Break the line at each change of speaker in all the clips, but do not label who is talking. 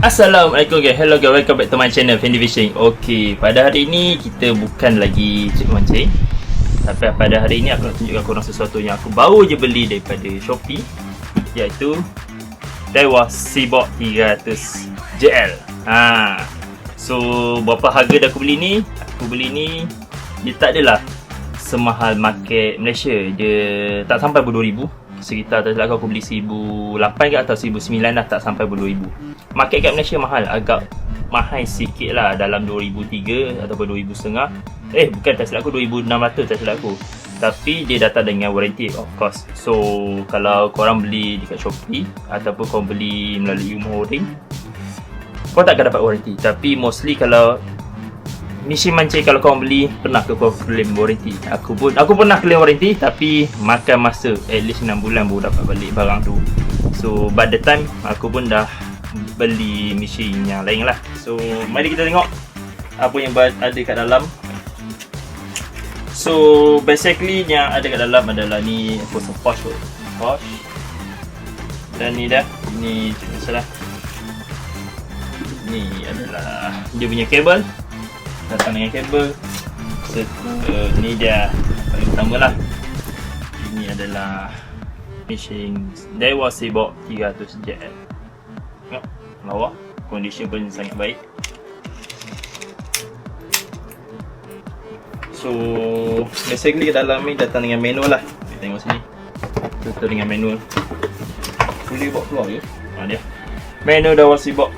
Assalamualaikum guys, hello guys, welcome back to my channel Fendi Fishing. Okay, pada hari ini kita bukan lagi cik mancing, tapi pada hari ini aku nak tunjukkan korang sesuatu yang aku baru je beli daripada Shopee, iaitu Daiwa Seaboard 300 JL. So berapa harga dah aku beli ni? Aku beli ni, dia tak adalah semahal market Malaysia. Dia tak sampai ber-2000. Sekitar tak silap aku beli 1008 ke atau 1009 lah, tak sampai ber-2000. Market kat Malaysia mahal, agak mahal sikit lah, dalam 2003 ataupun 2005. Bukan, tak silap aku 2600, tak silap aku. Tapi dia datang dengan warranty of course. So kalau korang beli dekat Shopee ataupun korang beli melalui Umur Ring, korang takkan dapat warranty. Tapi mostly kalau mesin mancing, kalau korang beli, pernah ke korang claim warranty? Aku pernah claim warranty, tapi makan masa at least 6 bulan baru dapat balik barang tu. So by the time aku pun dah beli mesin yang lain lah. So mari kita tengok apa yang ada kat dalam. So basically yang ada kat dalam adalah ni, apa, Posh. Dan ni dah, ini tak salah, ni adalah dia punya kabel, datang dengan kabel. Ni dia paling utama lah. Ini adalah mesin Daiwa Seaboard 300 JL. Tengok, lawa, condition pun sangat baik. So basically kat dalam ni datang dengan manual lah. Kita tengok sini, betul dengan manual. Boleh bawa keluar ke? Dia manual Daiwa Seaboard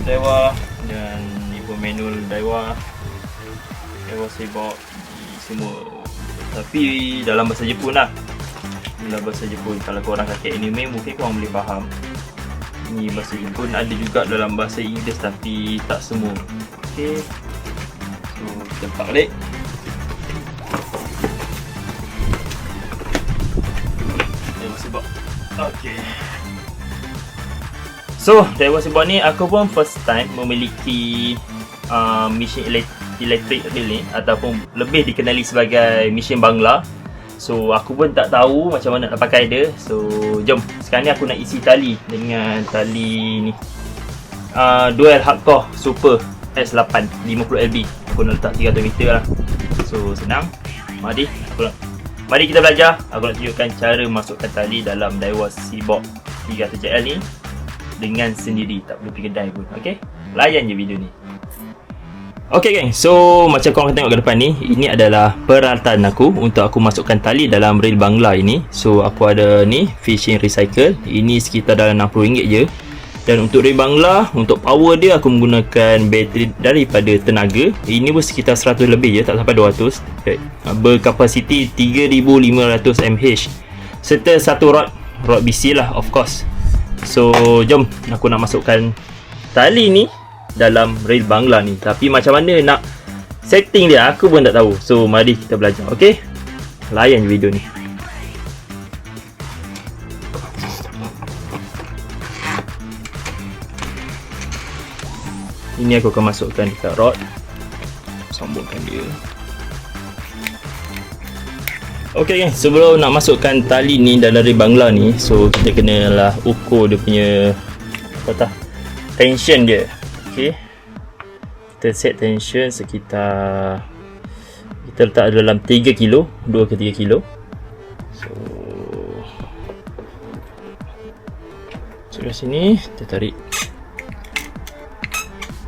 Daiwa, dan ni pun manual Daiwa Seaboard semua, tapi dalam bahasa Jepun lah. Dalam bahasa Jepun, kalau korang kakek anime mungkin korang boleh faham. Ni bahasa Jepun, ada juga dalam bahasa Inggeris tapi tak semua. Okay, so kita letak balik. Daiwa Seaboard. Okay, so Daiwa Seaboard ni aku pun first time memiliki mesin elektrik reel ni, ataupun lebih dikenali sebagai mesin Bangla. So aku pun tak tahu macam mana nak pakai dia. So jom, sekarang ni aku nak isi tali dengan tali ni, Dual Hardcore Super S8 50LB. Aku nak letak 300 meter lah. So senang, mari kita belajar. Aku nak tunjukkan cara masukkan tali dalam Daiwa Seaboard 300 JL ni dengan sendiri, tak perlu pergi kedai pun. Okay, layan je video ni. Okay geng, so macam korang tengok ke depan ni, ini adalah peralatan aku untuk aku masukkan tali dalam reel Bangla ini. So aku ada ni fishing recycle, ini sekitar dalam RM60 je. Dan untuk reel Bangla, untuk power dia aku menggunakan bateri daripada Tenaga. Ini pun sekitar 100 lebih je, tak sampai 200. Berkapasiti 3500 mAh serta satu rod BC lah of course. So jom, aku nak masukkan tali ni dalam reel Bangla ni. Tapi macam mana nak setting dia, aku pun tak tahu. So mari kita belajar. Okay, layan video ni. Ini aku akan masukkan dekat rod, sambungkan dia. Okay guys, sebelum nak masukkan tali ni dalam reel Bangla ni, so kita kenalah ukur dia punya tension dia. Okay, kita set tension sekitar, kita letak dalam 3 kilo, 2 ke 3 kilo. So dari sini kita tarik,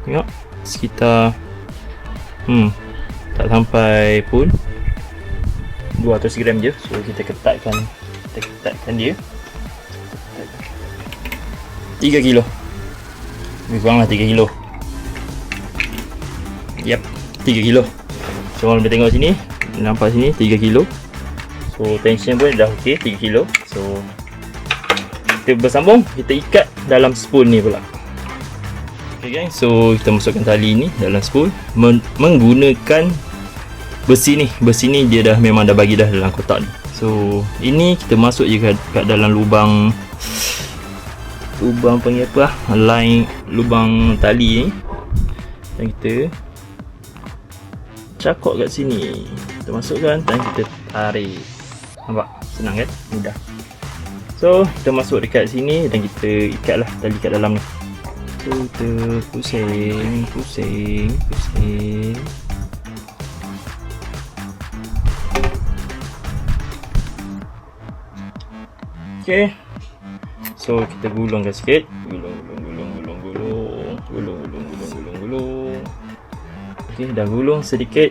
tengok sekitar tak sampai pun 200 gram je. So kita ketatkan dia 3 kilo, lebih kurang lah 3 kilo. Yep, 3 kilo. So korang boleh tengok sini, nampak sini 3 kilo. So tension pun dah ok, 3 kilo. So kita bersambung, kita ikat dalam spool ni pula. Ok guys, so kita masukkan tali ni dalam spool menggunakan besi ni. Besi ni dia dah memang dah bagi dah dalam kotak ni. So ini kita masuk je kat dalam lubang panggil apa lah, line lubang tali ni. Dan kita cakok kat sini, kita masukkan dan kita tarik. Nampak? Senang kan? Mudah. So kita masuk dekat sini dan kita ikatlah tali kat dalam ni. So kita pusing. Okay, so kita gulungkan sikit. Gulung. Okay, dah gulung sedikit.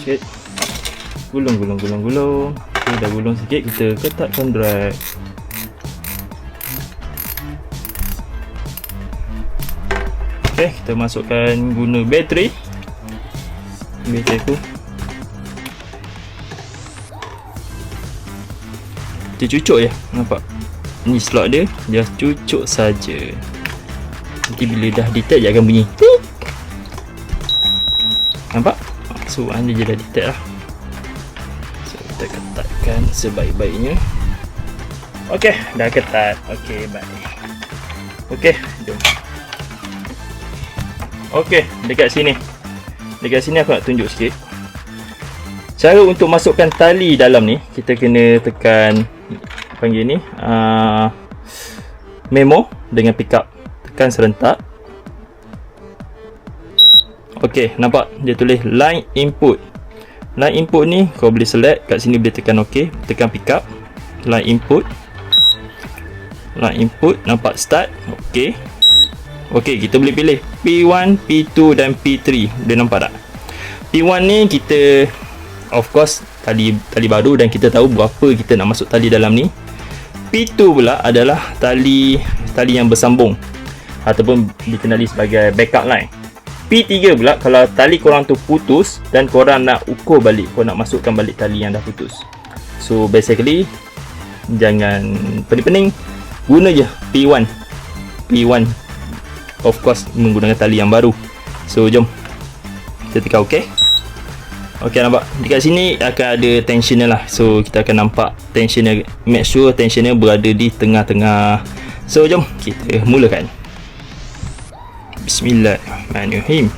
Sikit. Gulung. Okay, dah gulung sikit, kita ketatkan drag. Okay, kita masukkan guna bateri aku. Dia cucuk je, nampak? Ni slot dia, just cucuk saja. Nanti bila dah detect dia akan bunyi tik. Nampak? So anda je dah detect lah. So kita ketatkan sebaik-baiknya. Ok, dah ketat. Ok, baik. Ok, jom. Ok, dekat sini aku nak tunjuk sikit. Cara untuk masukkan tali dalam ni, kita kena tekan panggil ni memo dengan pickup. Tekan serentak. Ok, nampak dia tulis line input. Line input ni kau boleh select kat sini, boleh tekan ok, tekan pickup, line input, nampak start. Ok, kita boleh pilih P1, P2 dan P3. Dia nampak tak? P1 ni kita of course tali baru dan kita tahu berapa kita nak masuk tali dalam ni. P2 pula adalah tali yang bersambung ataupun dikenali sebagai backup line. P3 pula kalau tali korang tu putus dan korang nak ukur balik, korang nak masukkan balik tali yang dah putus. So basically jangan pening-pening, guna je P1. Of course menggunakan tali yang baru. So jom kita tekan ok. Ok, nampak dekat sini akan ada tensioner lah. So kita akan nampak tensioner, make sure tensioner berada di tengah-tengah. So jom kita mulakan. Bismillahirrahmanirrahim.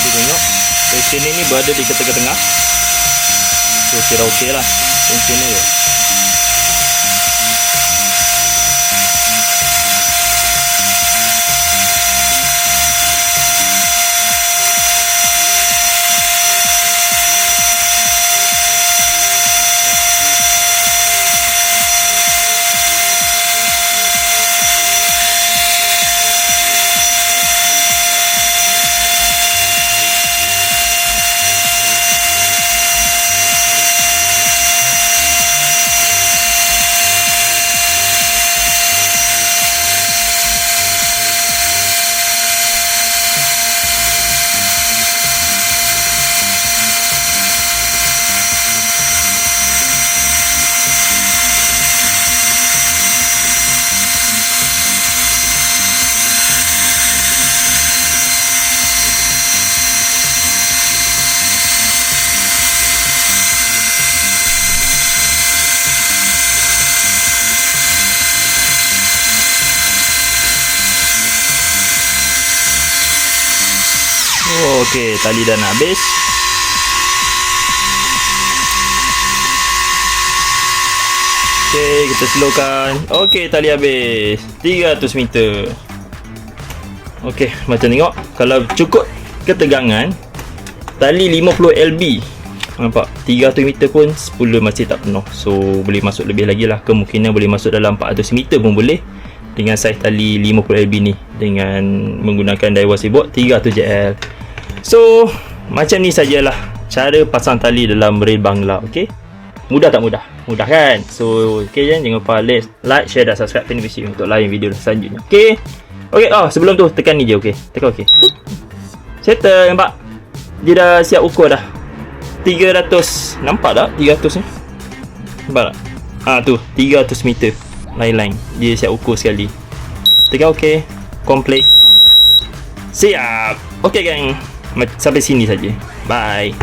Tengok tensioner ni berada di tengah-tengah. So kira okey lah tensioner dia. Okey, tali dah nak habis. Okey, kita slowkan. Okey, tali habis 300 meter. Okey, macam tengok, kalau cukup ketegangan tali 50 lb Nampak? 300 meter pun spooler masih tak penuh. So boleh masuk lebih lagi lah. Kemungkinan boleh masuk dalam 400 meter pun boleh, dengan saiz tali 50 LB ni, dengan menggunakan Daiwa Seabot 300 JL. So macam ni sajalah cara pasang tali dalam reel Bangla. Okay, mudah tak mudah? Mudah kan? So okay, jangan lupa like, share dan subscribe channel Visi untuk lain video selanjutnya. Okay, sebelum tu tekan ni je. Okay, tekan okay. Settle, nampak? Dia dah siap ukur dah. 300, nampak tak 300 ni? Nampak tak? Tu 300 meter line dia siap ukur sekali. Tekan ok, complete, siap. Ok gang, sampai sini saja. Bye.